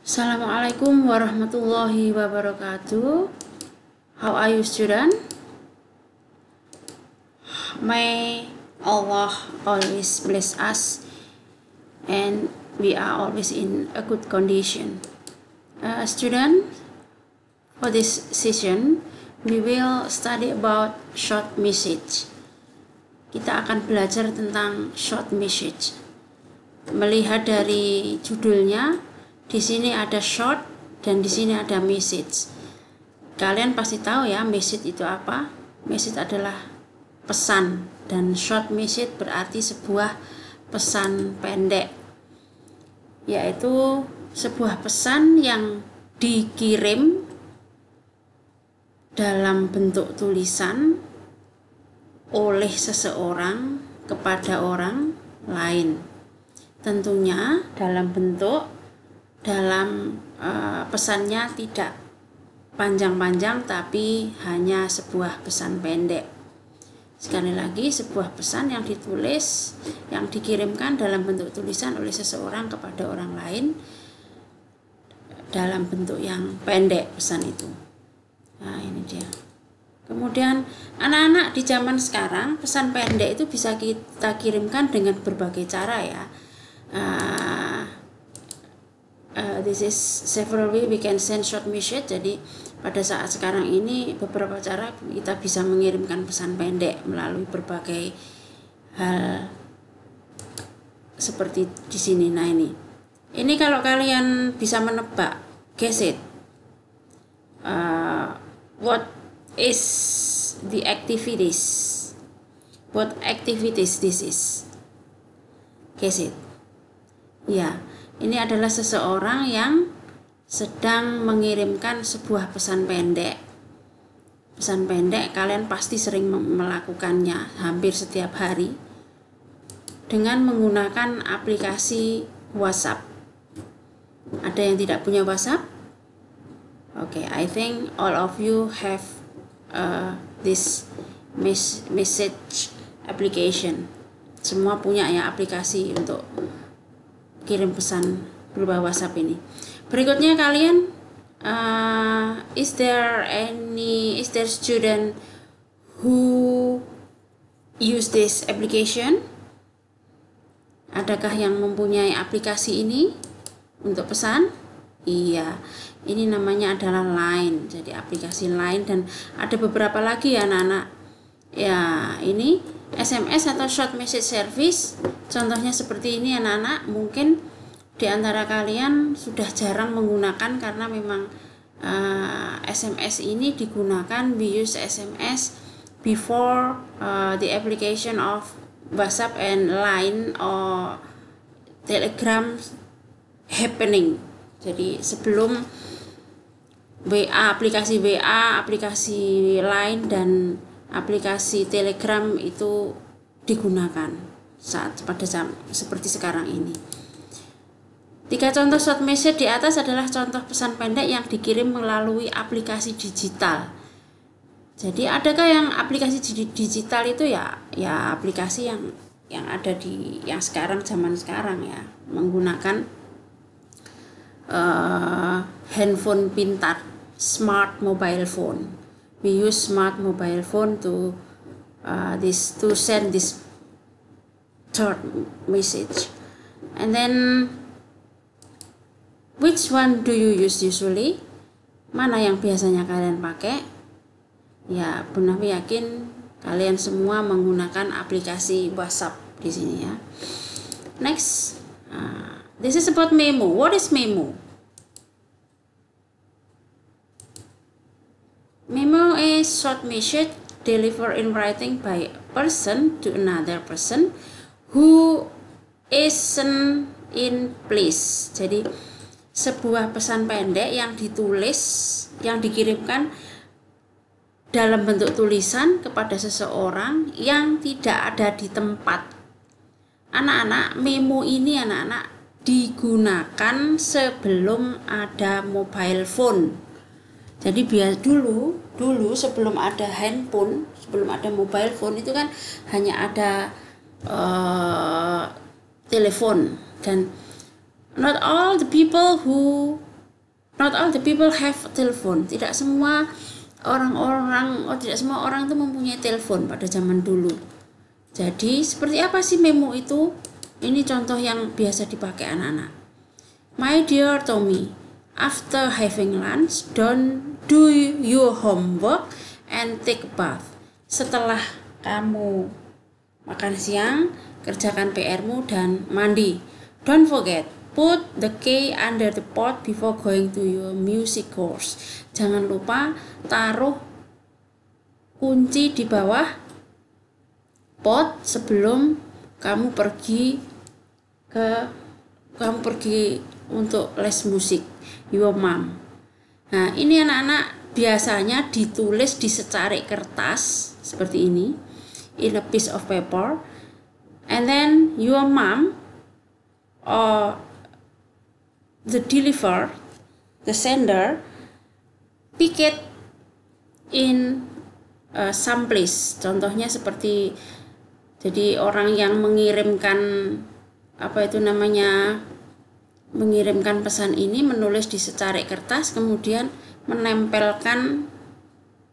Assalamualaikum warahmatullahi wabarakatuh. How are you, student? May Allah always bless us and we are always in a good condition. Student, for this session we will study about short message. Kita akan belajar tentang short message. Melihat dari judulnya, di sini ada short dan di sini ada message. Kalian pasti tahu ya, message itu apa? Message adalah pesan dan short message berarti sebuah pesan pendek, yaitu sebuah pesan yang dikirim dalam bentuk tulisan oleh seseorang kepada orang lain. Tentunya dalam pesannya tidak panjang-panjang, tapi hanya sebuah pesan pendek. Sekali lagi, sebuah pesan yang ditulis, yang dikirimkan dalam bentuk tulisan oleh seseorang kepada orang lain dalam bentuk yang pendek pesan itu. Nah, ini dia. Kemudian anak-anak di zaman sekarang, pesan pendek itu bisa kita kirimkan dengan berbagai cara ya. This is several way we can send short message. Jadi pada saat sekarang ini beberapa cara kita bisa mengirimkan pesan pendek melalui berbagai hal seperti di sini. Nah, ini kalau kalian bisa menebak, guess it. What is the activities? What activities this is? Guess it. Ya, ini adalah seseorang yang sedang mengirimkan sebuah pesan pendek. Pesan pendek kalian pasti sering melakukannya hampir setiap hari dengan menggunakan aplikasi WhatsApp. Ada yang tidak punya WhatsApp? Okay, I think all of you have this message application. Semua punya ya aplikasi untuk kirim pesan berupa WhatsApp ini. Berikutnya kalian, is there student who use this application? Adakah yang mempunyai aplikasi ini untuk pesan? Iya, ini namanya adalah Line. Jadi aplikasi Line, dan ada beberapa lagi ya anak-anak. Ya, ini SMS atau short message service. Contohnya seperti ini anak-anak. Mungkin di antara kalian sudah jarang menggunakan karena memang SMS ini digunakan, we use SMS before the application of WhatsApp and Line or Telegram happening. Jadi sebelum aplikasi WA, aplikasi Line dan aplikasi Telegram itu digunakan pada jam seperti sekarang ini. 3 contoh short message di atas adalah contoh pesan pendek yang dikirim melalui aplikasi digital. Jadi adakah yang aplikasi digital itu ya aplikasi yang ada yang zaman sekarang ya, menggunakan handphone pintar, smart mobile phone. We use smart mobile phone to send this short message. And then which one do you use usually? Mana yang biasanya kalian pakai? Ya, benar yakin kalian semua menggunakan aplikasi WhatsApp di sini ya. Next, this is about memo. What is memo? Memo is short message delivered in writing by a person to another person who isn't in place. Jadi sebuah pesan pendek yang ditulis, yang dikirimkan dalam bentuk tulisan kepada seseorang yang tidak ada di tempat. Anak-anak, memo ini anak-anak digunakan sebelum ada mobile phone. Jadi dulu sebelum ada handphone, sebelum ada mobile phone itu kan hanya ada telepon, dan not all the people who Not all the people have a telephone. Tidak semua orang itu mempunyai telepon pada zaman dulu. Jadi seperti apa sih memo itu? Ini contoh yang biasa dipakai anak-anak. My dear Tommy, after having lunch, don't do your homework and take a bath. Setelah kamu makan siang, kerjakan PR-mu dan mandi. Don't forget, put the key under the pot before going to your music course. Jangan lupa taruh kunci di bawah pot sebelum kamu pergi untuk les musik. Your mom. Nah, ini anak-anak biasanya ditulis di secarik kertas seperti ini, in a piece of paper, and then your mom or the sender, pick it in some place. Contohnya seperti, jadi orang yang mengirimkan pesan ini menulis di secarik kertas, kemudian menempelkan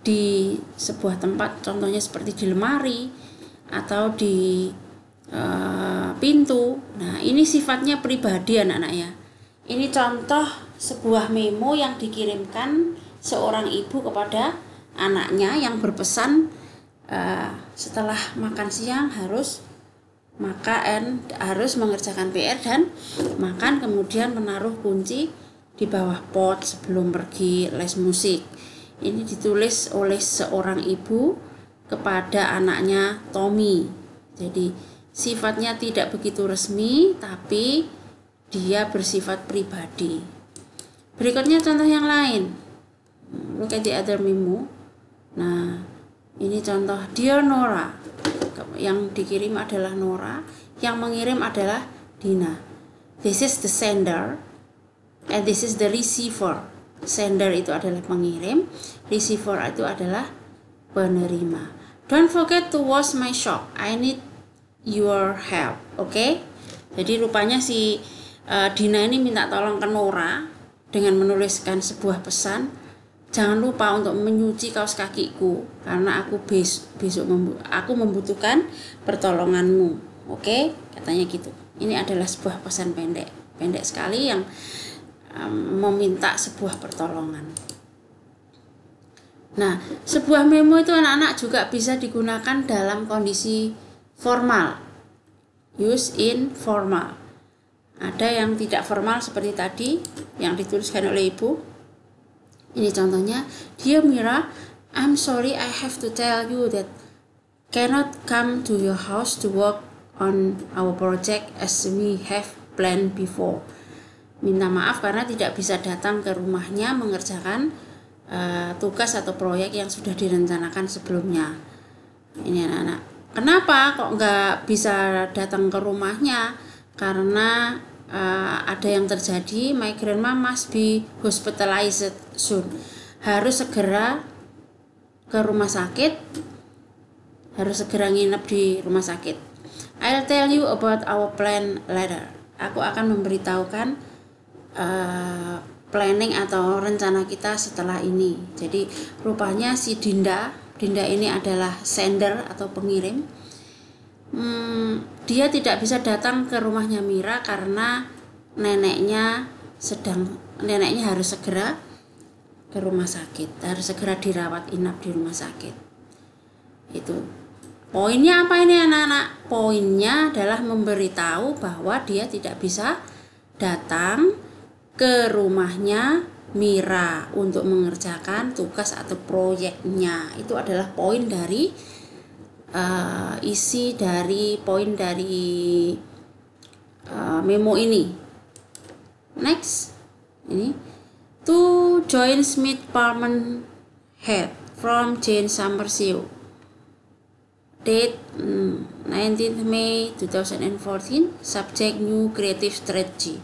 di sebuah tempat, contohnya seperti di lemari atau di pintu. Nah, ini sifatnya pribadi anak-anak ya. Ini contoh sebuah memo yang dikirimkan seorang ibu kepada anaknya yang berpesan setelah makan siang harus mengerjakan PR dan makan, kemudian menaruh kunci di bawah pot sebelum pergi les musik. Ini ditulis oleh seorang ibu kepada anaknya Tommy. Jadi sifatnya tidak begitu resmi, tapi dia bersifat pribadi. Berikutnya contoh yang lain. Look at the other memo. Nah, ini contoh Dear Nora. Yang dikirim adalah Nora, yang mengirim adalah Dina. This is the sender and this is the receiver. Sender itu adalah pengirim, receiver itu adalah penerima. Don't forget to wash my shop. I need your help. Oke? Jadi rupanya si Dina ini minta tolong ke Nora dengan menuliskan sebuah pesan. Jangan lupa untuk menyuci kaos kakiku karena aku aku membutuhkan pertolonganmu. Oke? Katanya gitu. Ini adalah sebuah pesan pendek sekali yang meminta sebuah pertolongan. Nah, sebuah memo itu anak-anak juga bisa digunakan dalam kondisi formal. Use in formal. Ada yang tidak formal seperti tadi yang dituliskan oleh ibu. Ini contohnya, Dear Mira, I'm sorry I have to tell you that cannot come to your house to work on our project as we have planned before. Minta maaf karena tidak bisa datang ke rumahnya mengerjakan tugas atau proyek yang sudah direncanakan sebelumnya. Ini anak-anak. Kenapa kok nggak bisa datang ke rumahnya? Karena ada yang terjadi, my grandma must be hospitalized soon. Harus segera ke rumah sakit, harus segera nginep di rumah sakit. I'll tell you about our plan later. Aku akan memberitahukan planning atau rencana kita setelah ini. Jadi rupanya si Dinda ini adalah sender atau pengirim. Dia tidak bisa datang ke rumahnya Mira karena neneknya harus segera ke rumah sakit, harus segera dirawat inap di rumah sakit. Itu poinnya apa ini anak-anak? Poinnya adalah memberitahu bahwa dia tidak bisa datang ke rumahnya Mira untuk mengerjakan tugas atau proyeknya. Itu adalah poin dari isi dari poin dari memo ini. Next, ini to join Smith Parman Head from Jane Summershow. Date 19th May 2014. Subject New Creative Strategy.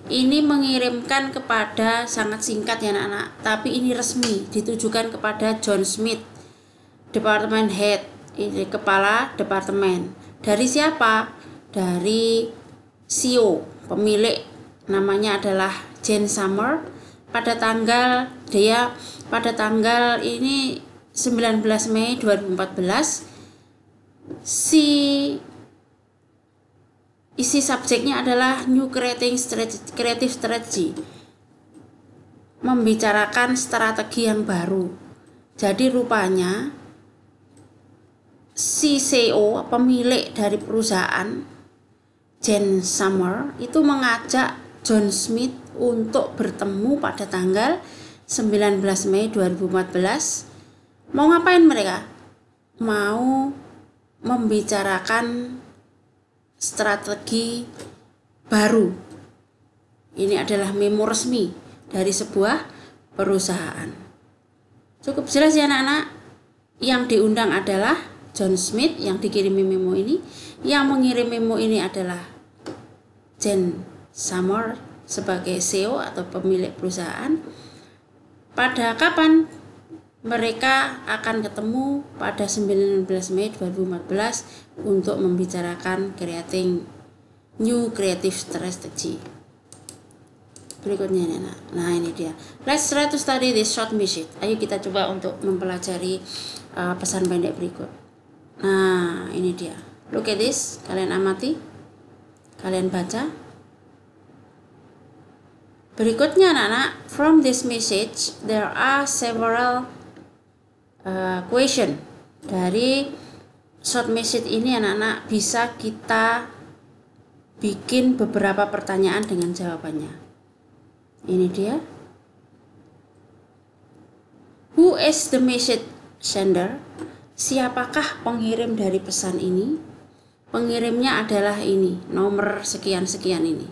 Ini mengirimkan kepada, sangat singkat ya anak-anak, tapi ini resmi, ditujukan kepada John Smith, Department Head. Ini kepala departemen. Dari siapa? Dari CEO, pemilik, namanya adalah Jane Summer. pada tanggal ini 19 Mei 2014, isi subjeknya adalah New Creative Strategy, membicarakan strategi yang baru. Jadi rupanya si CEO, pemilik dari perusahaan, Jen Summer, itu mengajak John Smith untuk bertemu pada tanggal 19 Mei 2014. Mau ngapain mereka? Mau membicarakan strategi baru. Ini adalah memo resmi dari sebuah perusahaan. Cukup jelas ya anak-anak. Yang diundang adalah John Smith yang dikirimi memo ini. Yang mengirim memo ini adalah Jen Summer sebagai CEO atau pemilik perusahaan. Pada kapan mereka akan ketemu? Pada 19 Mei 2014 untuk membicarakan New Creative Strategy. Berikutnya nah ini dia. Let's try to study this short message. Ayo kita coba untuk mempelajari pesan pendek berikut. Nah ini dia. Look at this. Kalian amati, kalian baca. Berikutnya anak-anak, from this message there are several question. Dari short message ini anak-anak bisa kita bikin beberapa pertanyaan dengan jawabannya. Ini dia. Who is the message sender? Siapakah pengirim dari pesan ini? Pengirimnya adalah ini, nomor sekian-sekian ini.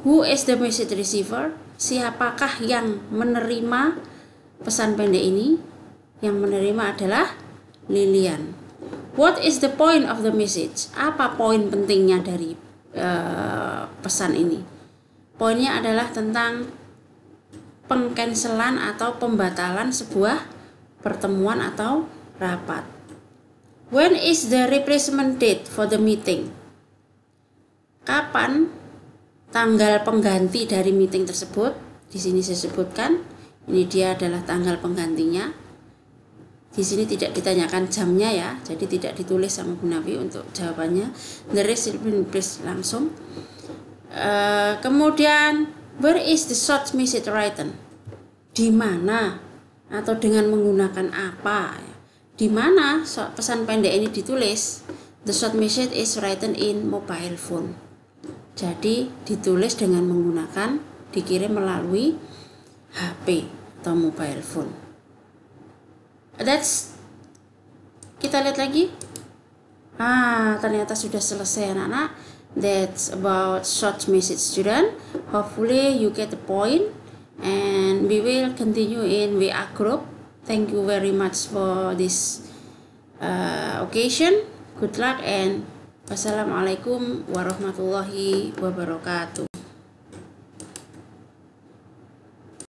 Who is the message receiver? Siapakah yang menerima pesan pendek ini? Yang menerima adalah Lilian. What is the point of the message? Apa poin pentingnya dari pesan ini? Poinnya adalah tentang pengcancelan atau pembatalan sebuah pertemuan atau rapat. When is the replacement date for the meeting? Kapan tanggal pengganti dari meeting tersebut? Di sini saya sebutkan, ini dia adalah tanggal penggantinya. Di sini tidak ditanyakan jamnya ya, jadi tidak ditulis sama Bu Nafi untuk jawabannya. The rest please langsung. Kemudian, where is the short message written? Di mana atau dengan menggunakan apa? Di mana pesan pendek ini ditulis? The short message is written in mobile phone. Jadi ditulis dengan menggunakan, dikirim melalui HP atau mobile phone. Kita lihat lagi. Ternyata sudah selesai anak-anak. That's about short message student. Hopefully you get the point, and we will continue in WA group. Thank you very much for this occasion. Good luck and wassalamualaikum warahmatullahi wabarakatuh.